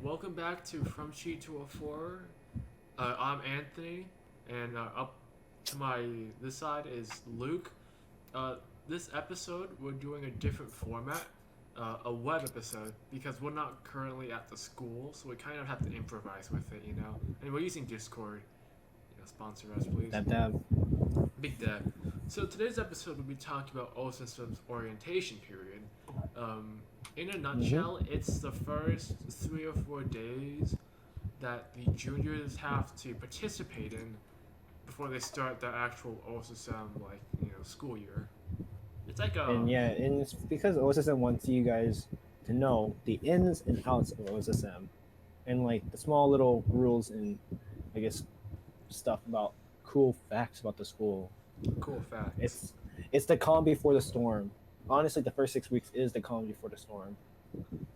Welcome back to From Sheet to a 4. I'm Anthony, and up to my this side is Luke. This episode, we're doing a different format, a web episode, because we're not currently at the school, so we kind of have to improvise with it, you know? And we're using Discord. Sponsor us, please. Dev. Big Dev. So today's episode will be talking about OSSM's orientation period. In a nutshell, it's the first 3 or 4 days that the juniors have to participate in before they start the actual OSSM school year. It's like a And it's because OSSM wants you guys to know the ins and outs of OSSM and like the small little rules and I guess stuff about cool facts about the school. cool facts. It's the calm before the storm. Honestly, the first 6 weeks is the calm before the storm.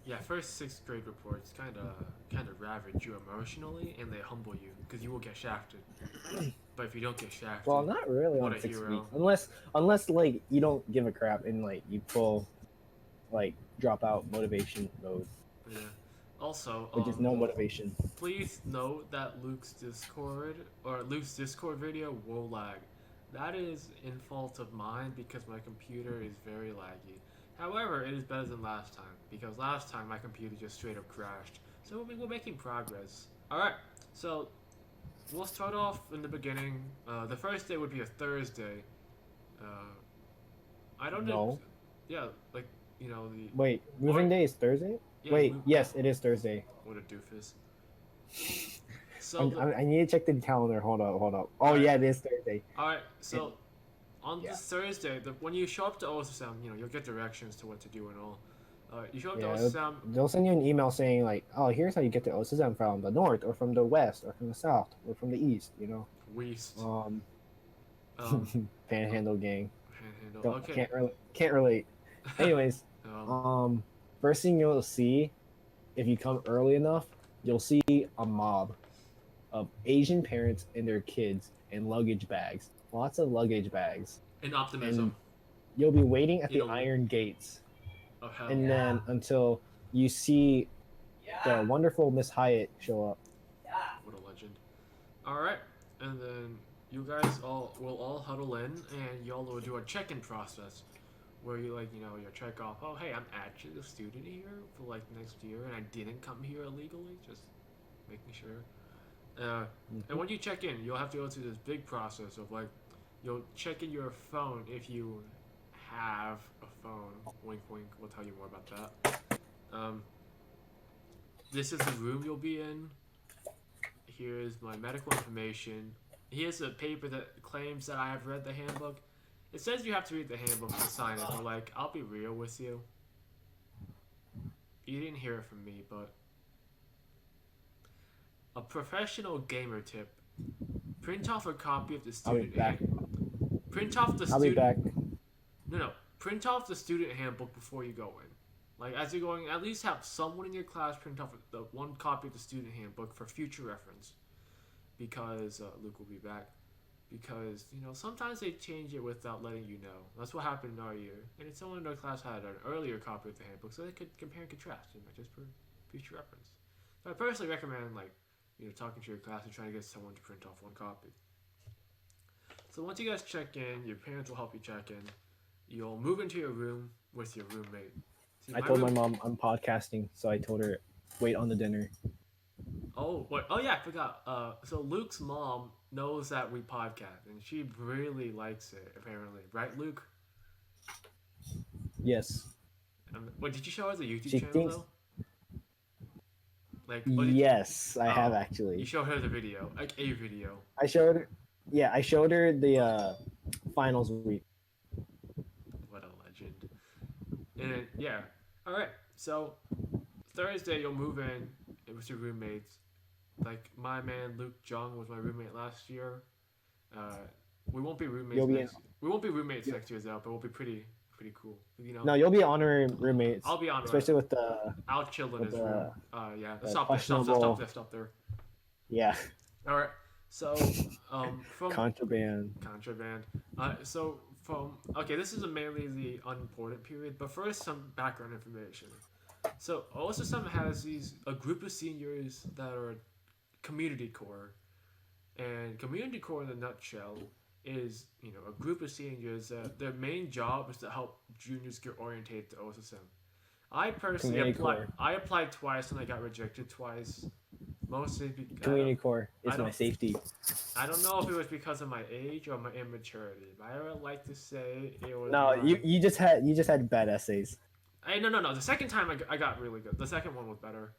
Yeah, first sixth grade reports kind of ravage you emotionally, and they humble you because you will get shafted. But if you don't get shafted, Well, not really what on a 6 hero. weeks, unless like you don't give a crap and like you pull like drop out motivation mode, Yeah. Also, which is no motivation. Please note that Luke's Discord video will lag. That is in fault of mine because my computer is very laggy. However, it is better than last time because last time my computer just straight up crashed. So we're making progress. Alright, so we'll start off in the beginning. The first day would be a Thursday. I don't know. No. Yeah, like, the. Wait, moving day is Thursday? Yeah, Wait, yes, it is Thursday. What a doofus. So I need to check the calendar. Hold up. Oh, yeah, it is Thursday. Alright, so on this Thursday, when you show up to OSSM, you'll get directions to what to do and all. You show up to OSSM. They'll send you an email saying, like, oh, here's how you get to OSSM from the north, or from the west, or from the south, or from the east, West. Panhandle gang. Panhandle. Okay. Can't relate. Anyways, first thing you'll see, if you come early enough, you'll see a mob of Asian parents and their kids in luggage bags. Lots of luggage bags. And optimism. And you'll be waiting at the iron gates. Oh, hell and then until you see the wonderful Miss Hyatt show up. What a legend. Alright, and then you guys will all huddle in and y'all will do a check-in process. Where you you check off, oh hey, I'm actually a student here for like next year and I didn't come here illegally, just making sure. And when you check in, you'll have to go through this big process of like, you'll check in your phone if you have a phone. Wink wink, we'll tell you more about that. This is the room you'll be in. Here's my medical information. Here's a paper that claims that I have read the handbook. It says you have to read the handbook to sign it, but like, I'll be real with you. You didn't hear it from me, but a professional gamer tip. Print off a copy of the student handbook. Print off the student. I'll be back. No. Print off the student handbook before you go in. Like, as you're going, at least have someone in your class print off the one copy of the student handbook for future reference. Because Luke will be back. Because, sometimes they change it without letting you know. That's what happened in our year. And someone in our class had an earlier copy of the handbook, so they could compare and contrast, just for future reference. So I personally recommend, talking to your class and trying to get someone to print off one copy. So once you guys check in, your parents will help you check in. You'll move into your room with your roommate. See, I told my mom I'm podcasting, so I told her, wait on the dinner. Oh, what? Oh, yeah, I forgot. So Luke's mom knows that we podcast, and she really likes it, apparently. Right, Luke? Yes. Wait, did you show her the YouTube channel, though? Yes, I have actually. You showed her the video, like a video. I showed her the finals week. What a legend. And, yeah. Alright, so Thursday you'll move in with your roommates. Like, my man Luke Jung was my roommate last year. We won't be roommates we won't be roommates next year, though, but we'll be pretty cool. No, you'll be honorary roommates. I'll be honorary. Especially with the... I'll chill in his room. Yeah. Stop there. Yeah. Alright, so, from... Contraband. Okay, this is mainly the unimportant period, but first some background information. So OSSM has a group of seniors that are community core, and community core in a nutshell is a group of seniors that their main job is to help juniors get orientated to OSSM. I personally Community applied. core. I applied twice and I got rejected twice. Mostly, Community core I is my don't, safety. I don't know if it was because of my age or my immaturity. But I would like to say it was No, my. you just had bad essays. Hey, no. The second time I got really good. The second one was better.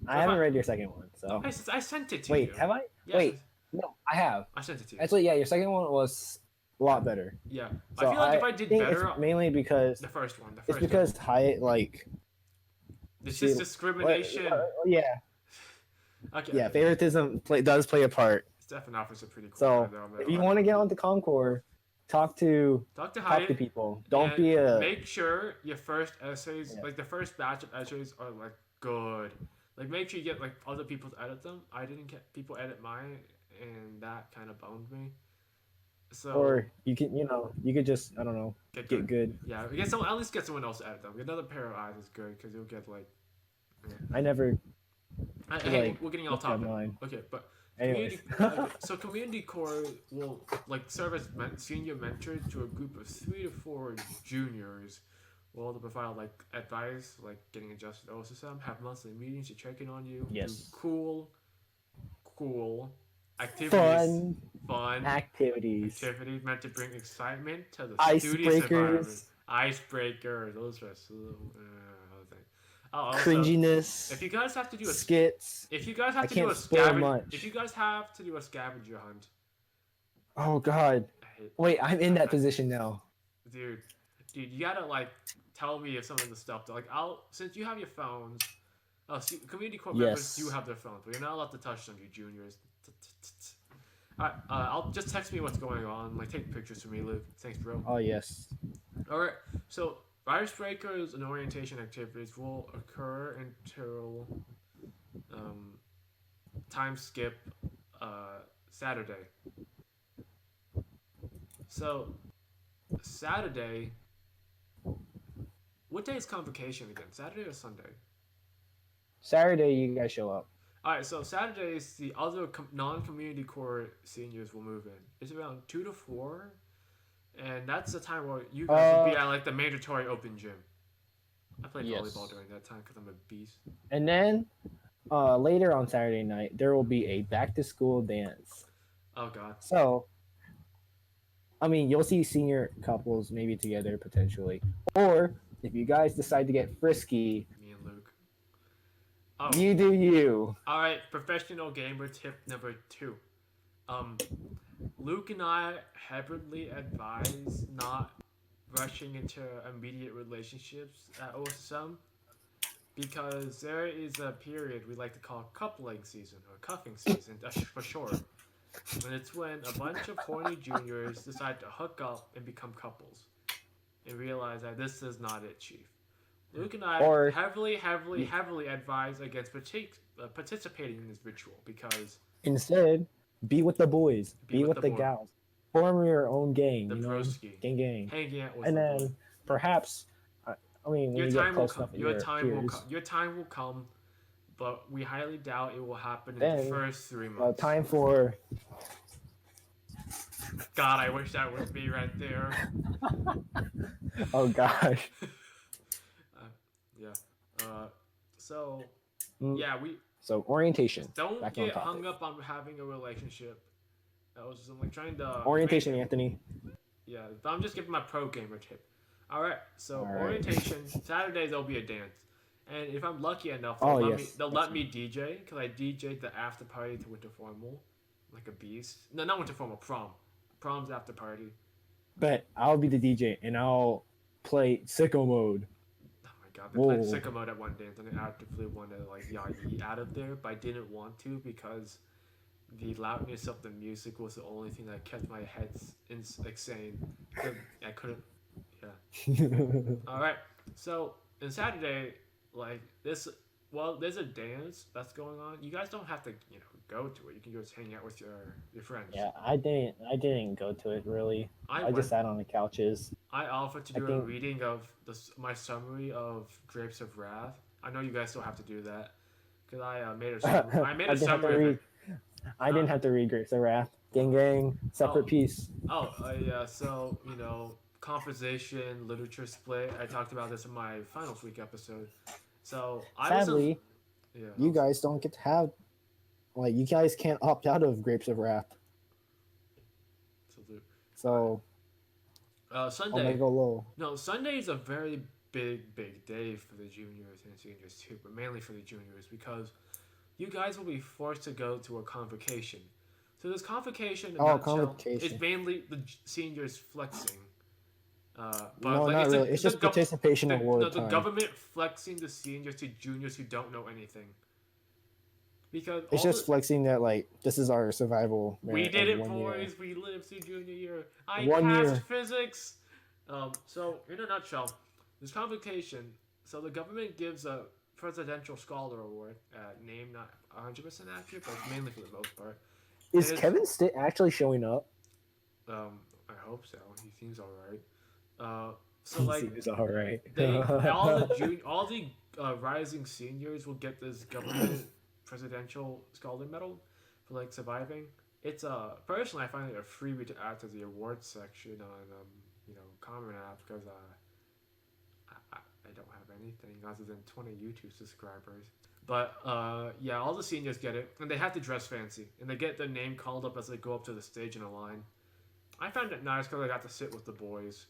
I But if haven't read your second one, so I sent it to wait, you. have I? Yes, Wait, no, I have. I sent it to you. Actually, yeah, your second one was a lot better. Yeah, I So feel like if I I did think it's better, mainly because the first one, the it's first one. because high like It's see just discrimination. yeah Okay. favoritism does play a part. Stefan offers a pretty cool guy So though. if you want to get onto Comcore, talk to Talk to talk to Hyatt people. Don't and be a make sure your first essays, yeah. like the first batch of essays, are like good. Like make sure you get like other people to edit them. I didn't get people edit mine, and that kind of bummed me. So Or you can you could just I don't know get good. Yeah, get someone at least get someone else to edit them. Another pair of eyes is good because you'll get like. I never Hey, like we're getting off looked at topic. mine. Okay, but Anyways. so community core will like serve as senior mentor to a group of 3 to 4 juniors. Will to provide like advice, like getting adjusted to OSSM, have monthly meetings to check in on you, do Yes. cool activities, fun activities meant to bring excitement to the studious environment. icebreakers Icebreakers, those are so. Also, cringiness if you guys have to do skits if you guys have I to do can't a spoil scavenger, much. if you guys have to do a scavenger hunt, Oh god. Wait, I'm in that position now. dude, you gotta like tell me if some of the stuff. Like since you have your phones. Oh, see, community corps members do have their phones, but you're not allowed to touch them, you juniors. Alright, I'll just text me what's going on. Like, take pictures for me, Luke. Thanks, bro. Oh yes. Alright, so icebreakers and orientation activities will occur until time skip Saturday. So Saturday, what day is convocation again? Saturday or Sunday? Saturday you guys show up. Alright, so Saturday is the other non-community core seniors will move in. It's around 2 to 4, and that's the time where you guys will be at like the mandatory open gym. I played volleyball during that time because I'm a beast. And then later on Saturday night there will be a back to school dance. Oh god. So I mean you'll see senior couples maybe together potentially. Or if you guys decide to get frisky, Me and Luke. Oh. You do you. Alright, professional gamer tip number 2. Luke and I heavily advise not rushing into immediate relationships at OSSM because there is a period we like to call coupling season or cuffing season for short. And it's when a bunch of horny juniors decide to hook up and become couples and realize that this is not it, Chief. Luke and I heavily advise against participating in this ritual because instead be with the boys, be with the gals, form your own gang, the broski, gang, hanging out with and the then boys. Perhaps, I mean, when your you time get will close come. enough Your time will come, but we highly doubt it will happen in the first 3 months. Time for. God, I wish that was me right there. Oh gosh. Yeah. So yeah, So orientation. Don't get hung up on having a relationship. That was just like trying to orientation, Anthony. Yeah, I'm just giving my pro gamer tip. All right, so orientation Saturday there'll be a dance, and if I'm lucky enough, they'll let me DJ because I DJ'd the after party to Winter Formal, like a beast. No, not Winter Formal, prom's after party. But I'll be the DJ and I'll play sicko mode. God, they played sicko mode at one dance, and I actively wanted to like yeet out of there, but I didn't want to because the loudness of the music was the only thing that kept my head sane. I couldn't. Yeah. All right. So on Saturday, like this, there's a dance that's going on. You guys don't have to, go to it. You can just hang out with your friends. Yeah, I didn't go to it really. I just sat on the couches. I offered to do a reading of my summary of Drapes of Wrath. I know you guys still have to do that because made a summary. I made I a didn't have to summary of read. it. I Huh? didn't have to read Grapes of Wrath. Gang, separate Oh, piece. yeah. So composition, literature split. I talked about this in my finals week episode. So I was a Sadly, yeah. you guys don't get to have you guys can't opt out of Grapes of Wrath. Salute. All right. So Sunday. Omega Low. No, Sunday is a very big day for the juniors and seniors too, but mainly for the juniors because you guys will be forced to go to a convocation. So this convocation, in a Oh, nutshell, is convocation. mainly the seniors flexing. But No, like not it's really. It's just participation no, award the time. government flexing the seniors to juniors who don't know anything because It's all the just flexing that this is our survival we merit did of it, 1 year. boys. We lived through junior year. I 1 year. passed physics. So in a nutshell, this convocation. So the government gives a presidential scholar award. Name not 100% accurate, but it's mainly for the most part. And Is it's Kevin Stitt actually showing up? I hope so. He seems all right. So He like seems all right. they all the rising seniors will get this government presidential scholar medal for like surviving. It's personally I find it a freebie to add to the awards section on Common App because I don't have anything other than 20 YouTube subscribers. But yeah, all the seniors get it, and they have to dress fancy, and they get their name called up as they go up to the stage in a line. I found it nice because I got to sit with the boys.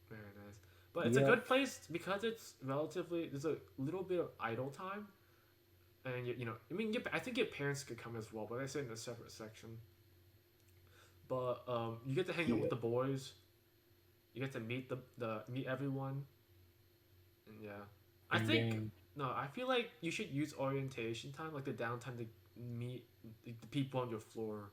Very nice. But it's a Yep. good place because it's relatively there's a little bit of idle time, and I mean I think your parents could come as well, but they sit in a separate section. But you get to hang out with Yeah. the boys. You get to meet the meet everyone, and yeah, I think Gang. no, I feel like you should use orientation time, like the downtime, to meet the people on your floor.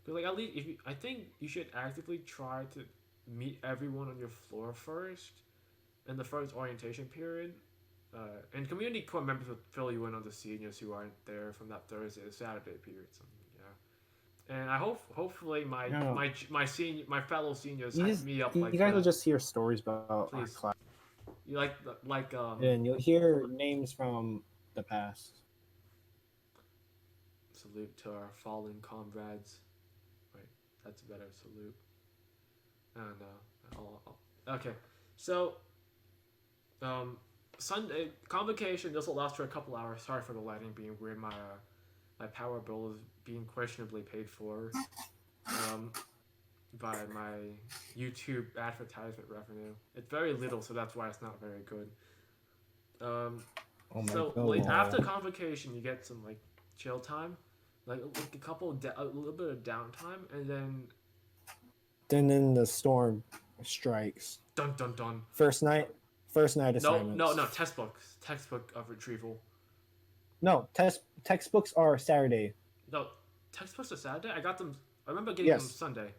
Because like at least I think you should actively try to meet everyone on your floor first in the first orientation period. And community core members will fill you in on the seniors who aren't there from that Thursday to Saturday period. So yeah, and I hopefully No. my fellow seniors You hype just me up you like guys will that. just hear stories about our Please, class, you like and you'll hear names from the past. salute to our fallen comrades. Wait, that's a better salute. I don't know. Okay, so Sunday convocation. This will last for a couple hours. Sorry for the lighting being weird. My power bill is being questionably paid for um, by my YouTube advertisement revenue. It's very little, so that's why it's not very good. Um, Oh my so god. like after convocation, you get some like chill time, like a little bit of downtime, and Then the storm strikes. dun dun dun. First night No, assignments. no, textbook of retrieval. No, textbooks are Saturday. No, textbooks are Saturday. I got them. I remember getting them Yes. Sunday.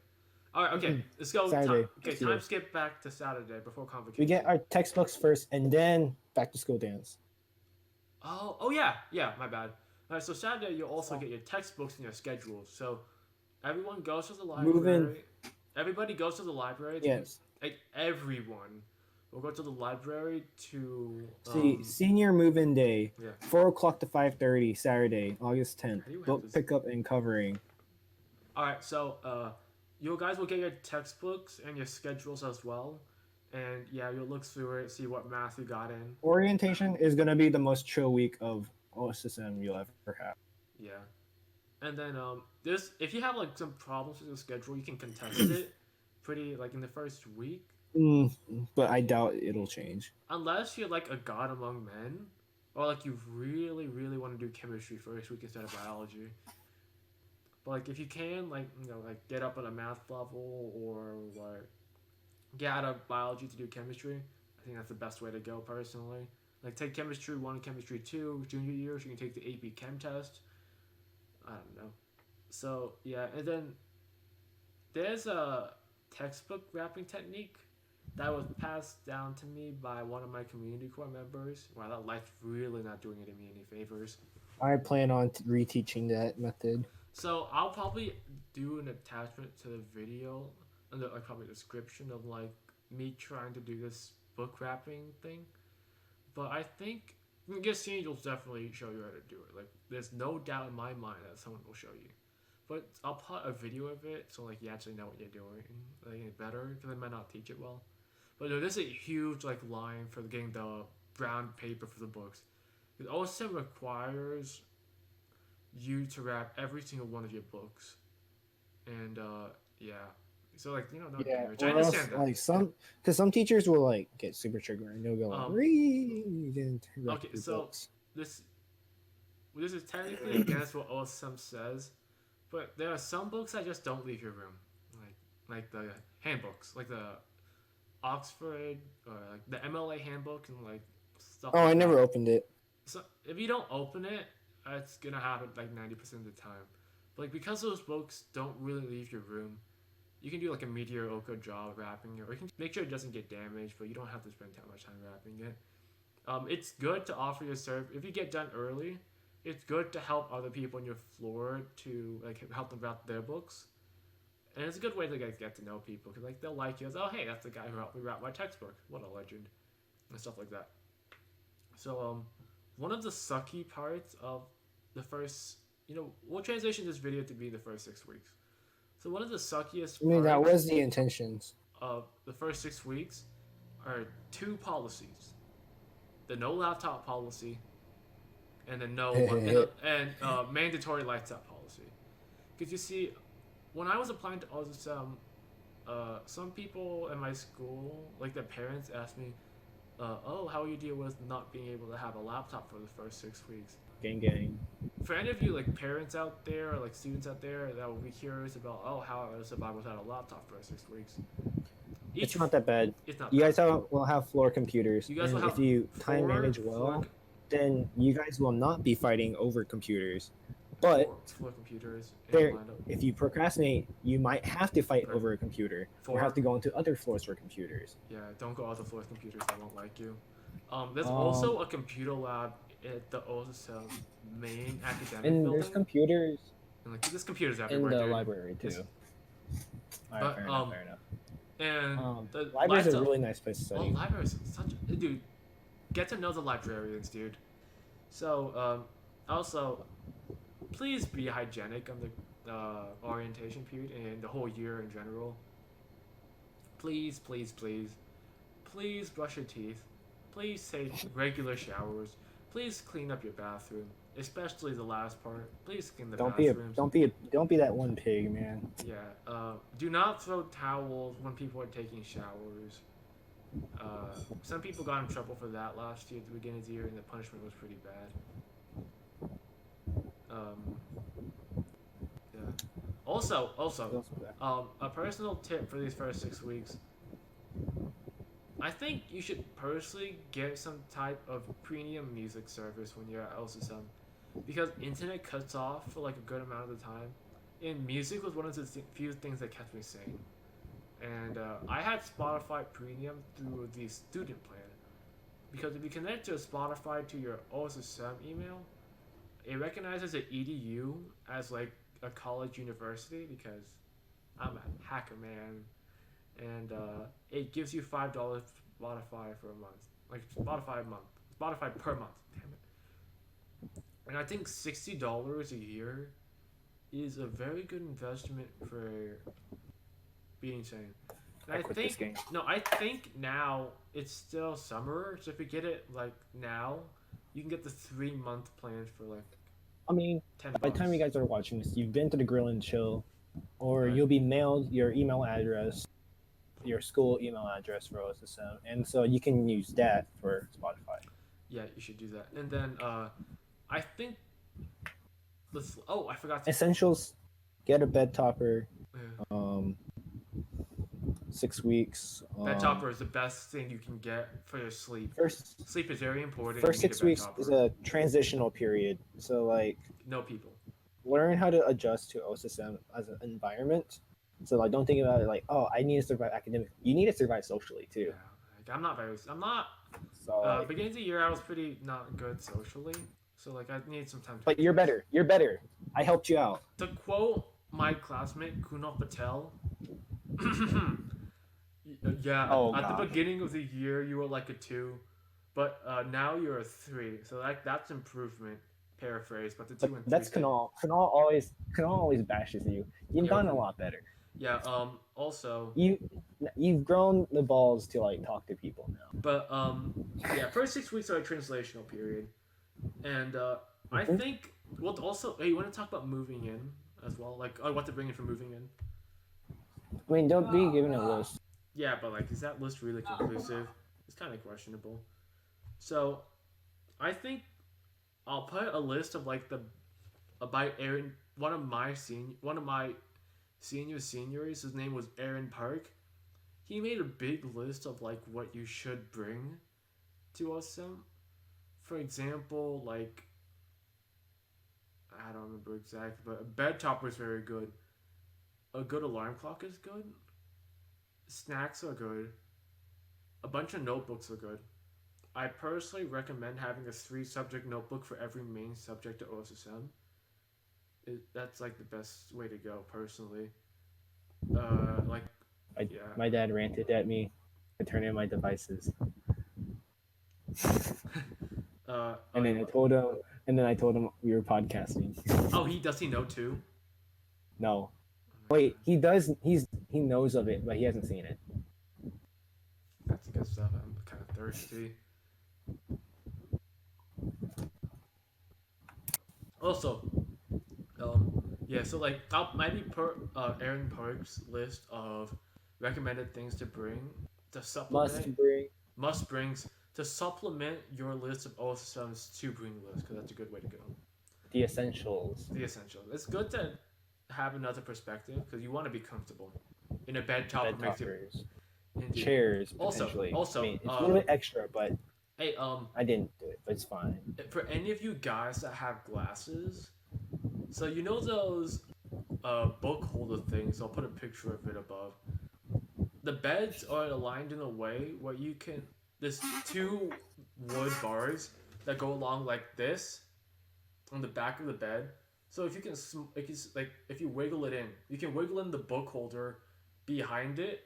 All right, okay. Let's go. Saturday. Okay, This time year. skip back to Saturday before convocation. We get our textbooks first, and then back to school dance. Oh yeah, yeah. My bad. All right, so Saturday you'll also get your textbooks and your schedules. So everyone goes to the Move-in. library. Everybody goes to the library. Yes. Like everyone will go to the library to. See, senior move-in day, Yeah. 4 o'clock to 5:30, Saturday, August 10th. How do you have Book this? pickup and covering. All right, so you guys will get your textbooks and your schedules as well, and yeah, you'll look through it, see what math you got in. Orientation is gonna be the most chill week of OSSM you'll ever have. Yeah, and then there's if you have like some problems with the schedule, you can contest it pretty like in the first week. But I doubt it'll change. Unless you're like a god among men, or like you really want to do chemistry first week instead of biology. But like if you can like like get up at a math level or like get out of biology to do chemistry, I think that's the best way to go personally. Like take chemistry 1 and chemistry 2 junior year, so you can take the AP Chem test. I don't know. So yeah, and then there's a textbook wrapping technique that was passed down to me by one of my community core members. Wow, that life's really not doing it me any favors. I plan on reteaching that method. So I'll probably do an attachment to the video and like probably a description of like me trying to do this book wrapping thing. But I think Guess will definitely show you how to do it. Like, there's no doubt in my mind that someone will show you. But I'll put a video of it so like you actually know what you're doing, like better because I might not teach it well. But no, there's a huge like line for getting the brown paper for the books. It also requires you to wrap every single one of your books, and yeah, so like no Yeah, damage. I or else understand that. like some, because some teachers will like get super triggered and they'll go like, Um, read and wreck okay, your so books. this this is technically against what OSSM says, but there are some books that just don't leave your room, like the handbooks, like the Oxford or like the MLA handbook and like stuff Oh, like I that. never opened it. So if you don't open it, it's gonna happen like 90% of the time. But like because those books don't really leave your room, you can do like a mediocre job wrapping it, or you can make sure it doesn't get damaged, but you don't have to spend that much time wrapping it. It's good to offer your serve if you get done early. It's good to help other people on your floor to like help them wrap their books, and it's a good way to get to know people because like they'll like you as oh hey that's the guy who helped me wrap my textbook, what a legend, and stuff like that. So one of the sucky parts of the first we'll transition this video to be the first 6 weeks. So one of the suckiest I mean, that parts was the intentions. of the first 6 weeks are two policies: the no laptop policy and the mandatory lights out policy. Because you see, when I was applying to OSSM, some people in my school, like their parents, asked me, "Oh, how you deal with not being able to have a laptop for the first 6 weeks?" Gang. For any of you like parents out there or like students out there that will be curious about, oh, how I survive without a laptop for 6 weeks, It's not that bad. it's not You bad. guys will have floor computers, You guys and will have if you time four manage well, then you guys will not be fighting over computers. But floor computers there, lined up. if you procrastinate, you might have to fight Right. over a computer, or Four. have to go into other floors for computers. Yeah, don't go out the floor computers. They won't like you. There's also a computer lab at the OSSM main academic And building. there's computers And like there's computers in everywhere. the dude. library too. All right, fair enough. And the Library's a really nice place to study. Well, libraries such dude. Get to know the librarians, dude. So also, please be hygienic on the orientation period and the whole year in general. Please, please, please, please brush your teeth. Please take regular showers. Please clean up your bathroom, especially the last part. Please clean the bathrooms. Don't be that one pig, man. Yeah. Do not throw towels when people are taking showers. Some people got in trouble for that last year at the beginning of the year, and the punishment was pretty bad. Yeah. Also, a personal tip for these first 6 weeks. I think you should personally get some type of premium music service when you're at LSSM, because internet cuts off for like a good amount of the time, and music was one of the few things that kept me sane. And I had Spotify Premium through the student plan, because if you connect your Spotify to your OSSM email, it recognizes an EDU as like a college university because I'm a hacker man, and it gives you $5 Spotify for a month, like Spotify per month. Damn it! And I think $60 a year is a very good investment for being sane. And I quit this game. No, I think now it's still summer, so if you get it like now, you can get the 3-month plan for like. I mean, $10. by the time you guys are watching this, you've been to the Grill and Chill, or Right. you'll be mailed your email address, your school email address for OSSM, and so you can use that for Spotify. Yeah, you should do that. And then I think I forgot to. Essentials, get a bed topper. Yeah. 6 weeks. Bed topper is the best thing you can get for your sleep. Sleep is very important. First 6 weeks is a transitional period, so like no people. Learn how to adjust to OSSM as an environment. So like, don't think about it like, oh, I need to survive academically. You need to survive socially too. Yeah, like, I'm not. So like, beginning of the year, I was pretty not good socially. So like, I need some time. But you're better. You're better. I helped you out. To quote my classmate Kunal Patel. Yeah. At the beginning of the year, you were like a 2, But now you're a 3, so that's improvement. Paraphrase, but the But 2 and 3 that's thing. Canal. Canal always bashes you. You've Yeah, gotten a okay. lot better. Yeah. Also, You you've grown the balls to like talk to people now. but yeah. First 6 weeks are a translational period, and I Hmm. think. Well, also, hey, you want to talk about moving in as well, like what to bring in for moving in? I mean, don't be given a list. Yeah, but like, is that list really conclusive? It's kind of questionable. So I think I'll put a list of like the by Aaron. One of my seniors. His name was Aaron Park. He made a big list of like what you should bring to OSSM. For example, like I don't remember exactly, but a bed topper is very good. A good alarm clock is good. Snacks are good. A bunch of notebooks are good. I personally recommend having a 3 subject notebook for every main subject at OSSM. That's like the best way to go, personally. Like, yeah. My dad ranted at me for turning in my devices, Oh, and he then what? I told him we were podcasting. Oh, does he know too? No, Oh my wait, god, he does. He knows of it, but he hasn't seen it. that's good stuff. I'm kind of thirsty. Also, um, yeah. So like, might be per Aaron Park's list of recommended things to bring to supplement Must bring must brings to supplement your list of OSSM's to bring list, because that's a good way to go. the essentials. The essentials. It's good to have another perspective because you want to be comfortable. In a bed topper Bed makes it toppers, indeed. chairs Also, potentially. I also, mean, it's a little bit extra, but hey, I didn't do it. But it's fine. for any of you guys that have glasses, so you know those book holder things. I'll put a picture of it above. The beds are aligned in a way where you can. There's 2 wood bars that go along like this on the back of the bed. So if you can, like if you wiggle it in, you can wiggle in the book holder behind it,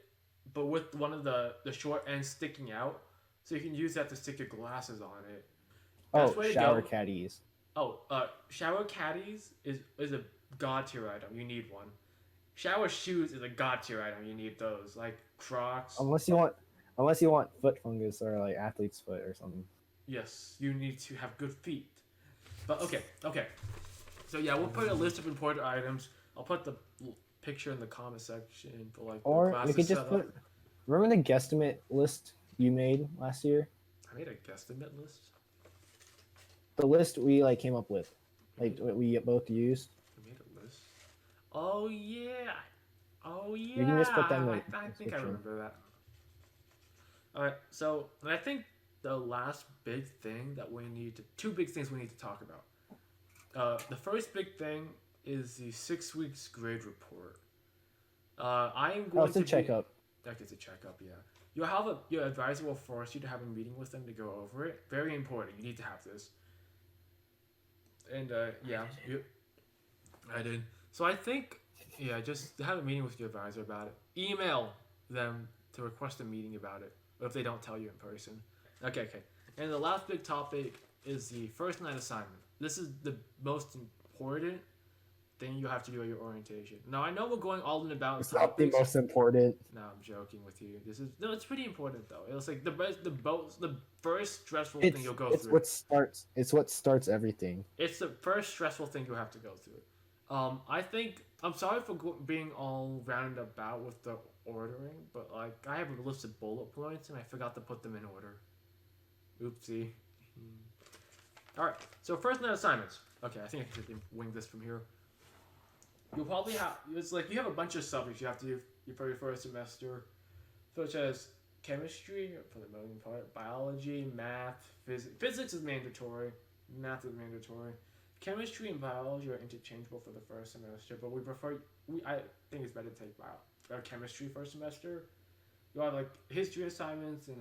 but with one of the short ends sticking out, so you can use that to stick your glasses on it. Best Oh, way to shower go. caddies. Oh, shower caddies is a god tier item. You need one. Shower shoes is a god tier item. You need those, like Crocs. Unless you want, unless you want foot fungus or like athlete's foot or something. Yes, you need to have good feet. But okay. So yeah, we'll put a list of important items. I'll put the picture in the comment section for like the Or we classes could just setup. put. Remember the guesstimate list you made last year? I made a guesstimate list. The list we like came up with, like what we both used. I made a list. Oh yeah. Oh You can just put that yeah. in I the think I description. remember that. All right. So I think the last big thing that we need to 2 big things we need to talk about. The first big thing is the 6 weeks grade report. I am Oh, going it's a to be. checkup. That gets a checkup, yeah. Your advisor will force you to have a meeting with them to go over it. Very important. You need to have this. And yeah, I did. So I think, yeah, just have a meeting with your advisor about it. Email them to request a meeting about it, or if they don't tell you in person. Okay. And the last big topic is the first night assignment. This is the most important thing you have to do at your orientation. Now I know we're going all in about It's not the topics. most important. No, I'm joking with you. This is no, it's pretty important though. It was like the first stressful thing you'll go It's through. what starts. It's what starts everything. It's the first stressful thing you have to go through. I think I'm sorry for being all rounded about with the ordering, but like I have a list of bullet points and I forgot to put them in order. Oopsie. All right. So first night assignments. Okay, I think I can just wing this from here. You'll probably have. It's like you have a bunch of subjects you have to do for your first semester, such as chemistry for the most part, biology, math, physics. Physics is mandatory. Math is mandatory. Chemistry and biology are interchangeable for the first semester, but we prefer. I think it's better to take chemistry first semester. You have like history assignments and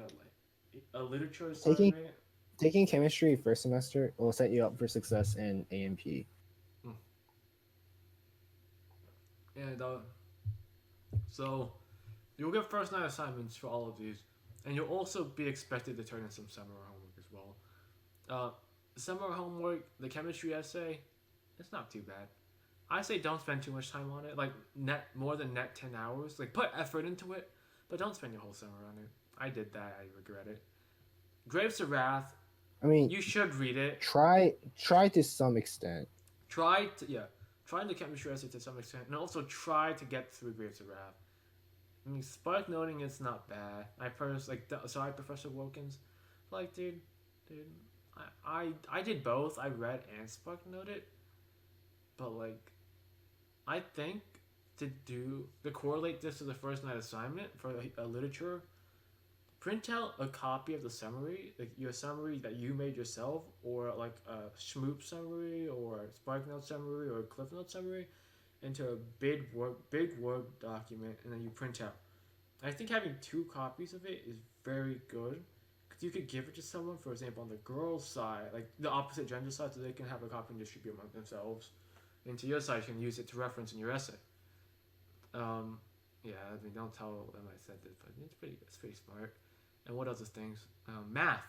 a literature Taking assignment. taking chemistry first semester will set you up for success in AMP. And so you'll get first night assignments for all of these, and you'll also be expected to turn in some summer homework Uh, summer homework, the chemistry essay, it's not too bad. I say don't spend too much time on it. Like net more than net 10 hours. Like put effort into it, but don't spend your whole summer on it. I did that. I regret it. Grapes of Wrath. I mean, You should read it. try to some extent. Try to try the chemistry essay to some extent, and also try to get through Grapes of Wrath. I mean, spark noting it's not bad. I personally sorry, Professor Wilkins. Like, dude, I did both. I read and spark noted, but like, I think to correlate this to the first night assignment for a literature, print out a copy of the summary, like your summary that you made yourself, or like a Schmoop summary, or a Spark Note summary, or a Cliff Note summary, into a big Word document, and then you print out. I think having two copies of it is very good, because you could give it to someone, for example, on the girls' side, like the opposite gender side, so they can have a copy and distribute among themselves. And to your side, you can use it to reference in your essay. Um, yeah, I mean, don't tell them I said this, but it's pretty smart. And what other things? Math.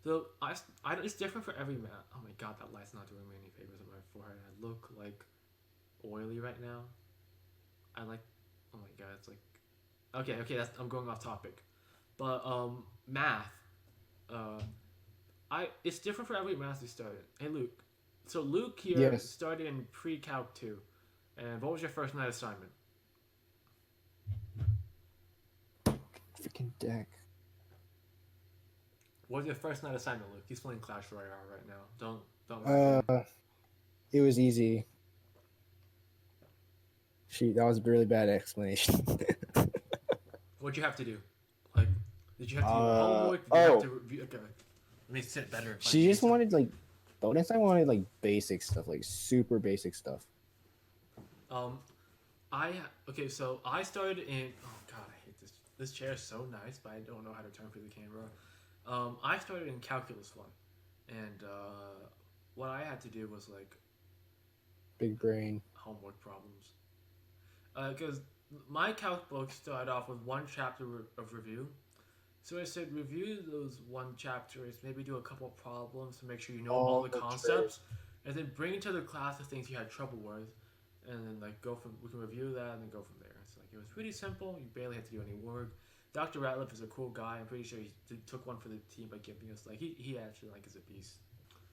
So it's different for every math. Oh my god, that light's not doing me any favors on my forehead. I look like oily right now. I like. Oh my god, it's like. Okay, I'm going off topic, but math. Uh, it's different for every math you started. Hey Luke, so Luke here Yes. started in pre-calc 2, and what was your first night assignment? Freaking deck. What was your first night assignment, Luke? He's playing Clash Royale right now. Don't mind him. It was easy. Shoot, that was a really bad explanation. What'd you have to do? Like, did you have to do homework? Did you have to review? Okay, let me sit better. She just wanted like, bonus. I wanted like basic stuff, like super basic stuff. Okay, so I started in. Oh god, I hate this. This chair is so nice, but I don't know how to turn for the camera. I started in calculus 1, and what I had to do was like Big brain. homework problems. Because my calc book started off with one chapter of review. So I said review those one chapters, maybe do a couple of problems to make sure you know all the concepts, and then bring it to the class the things you had trouble with, and then like we can review that and then go from there. It's like it was pretty simple. You barely had to do any work. Dr. Ratliff is a cool guy. I'm pretty sure he took one for the team by giving us he actually like is a beast.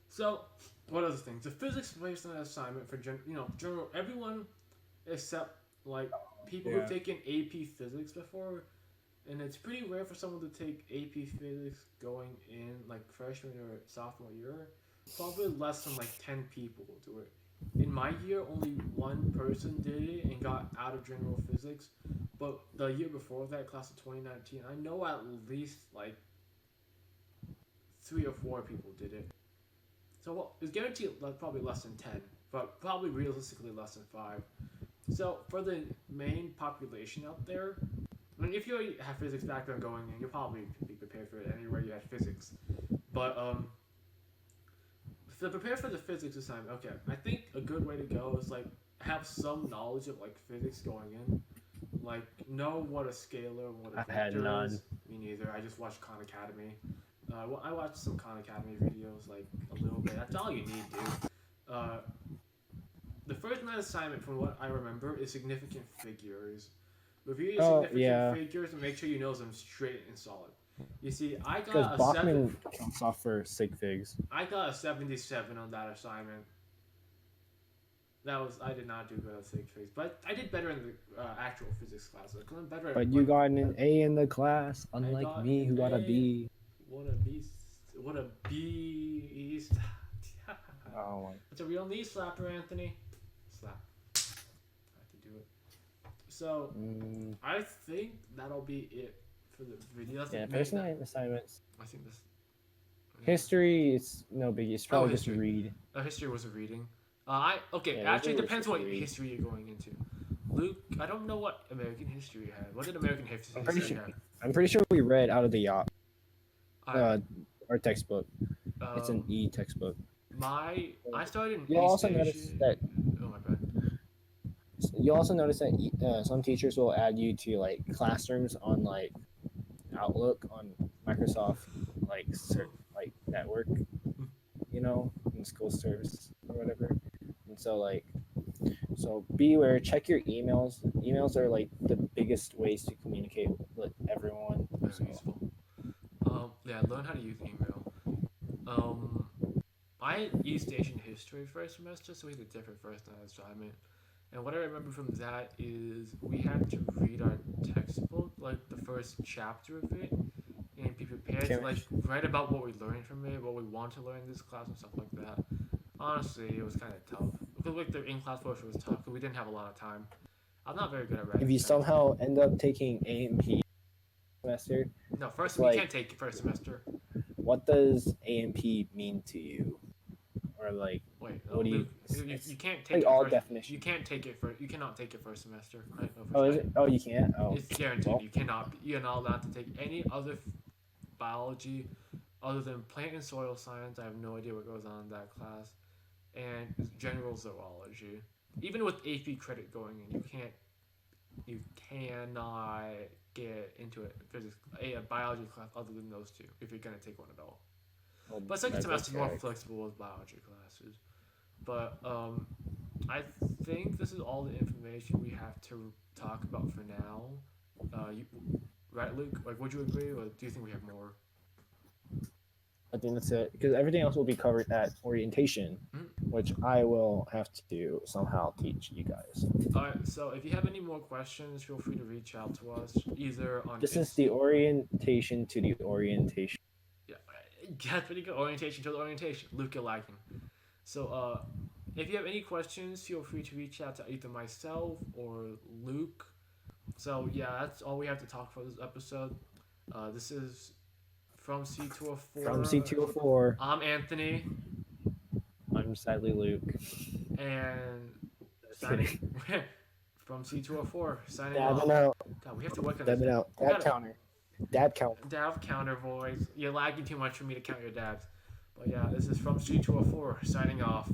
So what other things? The physics based on assignment for general everyone except like people who've taken AP Physics before, and it's pretty rare for someone to take AP Physics going in like freshman or sophomore year. Probably less than like 10 people will do it. In my year, only one person did it and got out of general physics. But the year before that, class of 2019, I know at least like 3 or 4 people did it. So it's guaranteed probably less than 10, but probably realistically less than 5. So for the main population out there, I mean, if you have physics background going in, you'll probably be prepared for it anywhere you had physics. But to prepare for the physics assignment, okay, I think a good way to go is like have some knowledge of like physics going in, like know what a scalar and what a vector is. Me neither. I just watched Khan Academy. I watched some Khan Academy videos like a little bit. That's all you need, dude. The first night assignment, from what I remember, is significant figures. Review your significant figures and make sure you know them straight and solid. You see, I got a Bachman counts off for sig figs. I got a 77 on that assignment. I did not do good at sig figs, but I did better in the actual physics class. Like, I'm better. But you got an A in the class, unlike me, who got a B. What a beast! What a beast! Oh my! It's a real knee slapper, Anthony. Slap. I have to do it. So I think that'll be it for the video. First night assignments. I think this. History, it's no biggie. It's probably just read. History was a reading. Actually, it depends what history you're going into. Luke, I don't know what American history you had. What did American history have? I'm pretty sure we read out of the yacht. Our textbook. It's an E textbook. I started in You'll also notice that. Oh my bad. You'll also notice that some teachers will add you to like classrooms on like Outlook on Microsoft, like certain like at work, in school service or whatever. And so like so beware, check your emails. Emails are like the biggest ways to communicate with everyone. Very So useful. Yeah, learn how to use email. Um, I used Asian history first semester, so we had a different first assignment. And what I remember from that is we had to read our textbook, like the first chapter of it, and be prepared to okay. like write about what we learned from it, what we want to learn in this class, and stuff like that. Honestly, it was kind of tough because like the in-class portion was tough because we didn't have a lot of time. I'm not very good at If writing you text. somehow end up taking AMP semester, No, it's first you like can't take first semester. what does AMP mean to you? Or like Wait, no, what do you Luke, it's you can't take like it all first. You definition. can't take it first. You cannot take it first semester. I know for Oh, sure. is it? Oh, you can't. Oh, It's guaranteed. well, You cannot. You're not allowed to take any other biology other than plant and soil science. I have no idea what goes on in that class, and general zoology. Even with AP credit going in, you cannot get into a biology class other than those two if you're gonna take one at all. well, But second that's semester is more okay. flexible with biology classes. But I think this is all the information we have to talk about for now. Right, Luke? Like, would you agree, or do you think we have more? I think that's it because everything else will be covered at orientation, Mm-hmm. which I will have to somehow teach you guys. All right. So if you have any more questions, feel free to reach out to us either on This is Inst. the orientation to the orientation. Yeah, that's pretty good. Orientation to the orientation. Luke, you're liking. So if you have any questions, feel free to reach out to either myself or Luke. So yeah, that's all we have to talk for this episode. This is from From C204. C204, I'm Anthony, I'm sadly Luke. and Just signing kidding. from C204. Signing off. Dabbing out. God, we have to work on this. Dabbing out. We Dab got counter. Dab count. dab counter boys. You're lagging too much for me to count your dabs. But yeah, this is from C204. Signing off.